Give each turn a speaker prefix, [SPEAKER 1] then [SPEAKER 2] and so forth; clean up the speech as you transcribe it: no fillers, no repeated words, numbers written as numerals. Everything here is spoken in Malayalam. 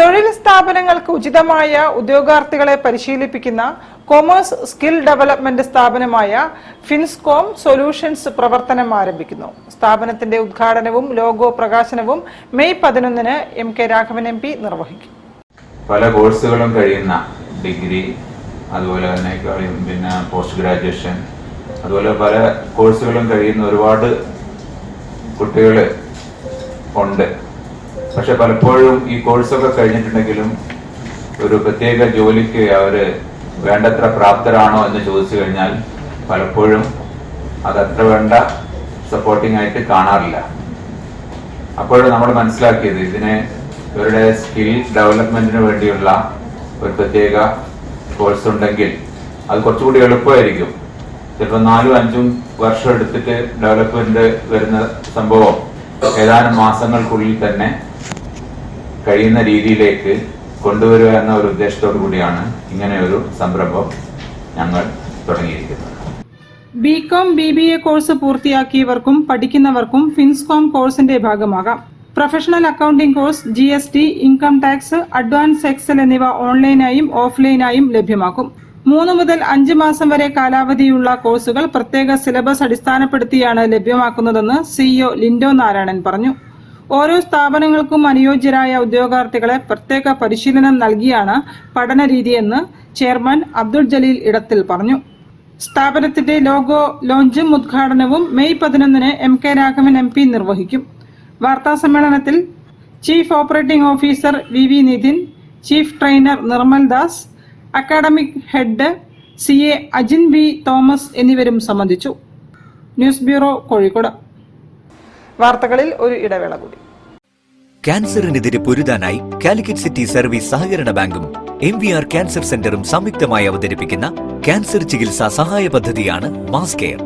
[SPEAKER 1] തൊഴിൽ സ്ഥാപനങ്ങൾക്ക് ഉചിതമായ ഉദ്യോഗാർത്ഥികളെ പരിശീലിപ്പിക്കുന്ന കൊമേഴ്സ് സ്കിൽ ഡെവലപ്മെന്റ് സ്ഥാപനമായ ഫിൻസ്കോം സൊല്യൂഷൻസ് പ്രവർത്തനം ആരംഭിക്കുന്നു. സ്ഥാപനത്തിന്റെ ഉദ്ഘാടനവും ലോഗോ പ്രകാശനവും മെയ് 11-ന് MK രാഘവൻ MP നിർവഹിക്കും.
[SPEAKER 2] പല കോഴ്സുകളും കഴിയുന്ന ഡിഗ്രി, അതുപോലെ തന്നെ പിന്നെ പോസ്റ്റ് ഗ്രാജുവേഷൻ, അതുപോലെ പല കോഴ്സുകളും കഴിയുന്ന ഒരുപാട് കുട്ടികൾ ഉണ്ട്. പക്ഷെ പലപ്പോഴും ഈ കോഴ്സൊക്കെ കഴിഞ്ഞിട്ടുണ്ടെങ്കിലും ഒരു പ്രത്യേക ജോലിക്ക് അവര് വേണ്ടത്ര പ്രാപ്തരാണോ എന്ന് ചോദിച്ചു കഴിഞ്ഞാൽ പലപ്പോഴും അതത്ര വേണ്ട സപ്പോർട്ടിംഗ് ആയിട്ട് കാണാറില്ല. അപ്പോഴും നമ്മൾ മനസ്സിലാക്കിയത് ഇവരുടെ സ്കിൽ ഡെവലപ്മെന്റിന് വേണ്ടിയുള്ള ഒരു പ്രത്യേക കോഴ്സ് ഉണ്ടെങ്കിൽ അത് കുറച്ചുകൂടി എളുപ്പമായിരിക്കും. ചിലപ്പോൾ 4-5 വർഷം എടുത്തിട്ട് ഡെവലപ്മെന്റ് വരുന്ന സംഭവം ഏതാനും മാസങ്ങൾക്കുള്ളിൽ തന്നെ കഴിയുന്ന രീതിയിലേക്ക് കൊണ്ടുവരിക എന്ന ഒരു ഉദ്ദേശത്തോടു കൂടിയാണ് ഇങ്ങനെ ഒരു സംരംഭം ഞങ്ങൾ തുടങ്ങിയിരിക്കുന്നത്.
[SPEAKER 1] BCom BBA കോഴ്സ് പൂർത്തിയാക്കിയവർക്കും പഠിക്കുന്നവർക്കും ഫിൻസ്കോം കോഴ്സിന്റെ ഭാഗമാകാം. Professional accounting course, GST, income tax, advance Excel എന്നിവ ഓൺലൈനായും ഓഫ്ലൈനായും ലഭ്യമാക്കും. 3 മുതൽ 5 മാസം വരെ കാലാവധിയുള്ള കോഴ്സുകൾ പ്രത്യേക സിലബസ് അടിസ്ഥാനപ്പെടുത്തിയാണ് ലഭ്യമാക്കുന്നതെന്ന് CEO ലിൻഡോ നാരായണൻ പറഞ്ഞു. ഓരോ സ്ഥാപനങ്ങൾക്കും അനുയോജ്യരായ ഉദ്യോഗാർത്ഥികളെ പ്രത്യേക പരിശീലനം നൽകിയാണ് പഠനരീതിയെന്ന് ചെയർമാൻ അബ്ദുൾ ജലീൽ ഇടത്തിൽ പറഞ്ഞു. സ്ഥാപനത്തിന്റെ ലോഗോ ലോഞ്ചും ഉദ്ഘാടനവും മെയ് 11-ന് MK രാഘവൻ MP നിർവഹിക്കും. വാർത്താസമ്മേളനത്തിൽ chief operating officer VV Nithin, chief trainer Nirmal Das, academic head CA Ajin V Thomas എന്നിവരും സംബന്ധിച്ചു. News bureau, Kozhikode. വാർത്തകളിൽ ഒരു ഇടവേള കൂടി.
[SPEAKER 3] ക്യാൻസറിനെതിരെ പൊരുതാനായി കാലിക്കറ്റ് സിറ്റി സർവീസ് സഹകരണ ബാങ്കും MVR ക്യാൻസർ സെന്ററും സംയുക്തമായി അവതരിപ്പിക്കുന്ന ക്യാൻസർ ചികിത്സാ സഹായ പദ്ധതിയാണ് മാസ് കെയർ.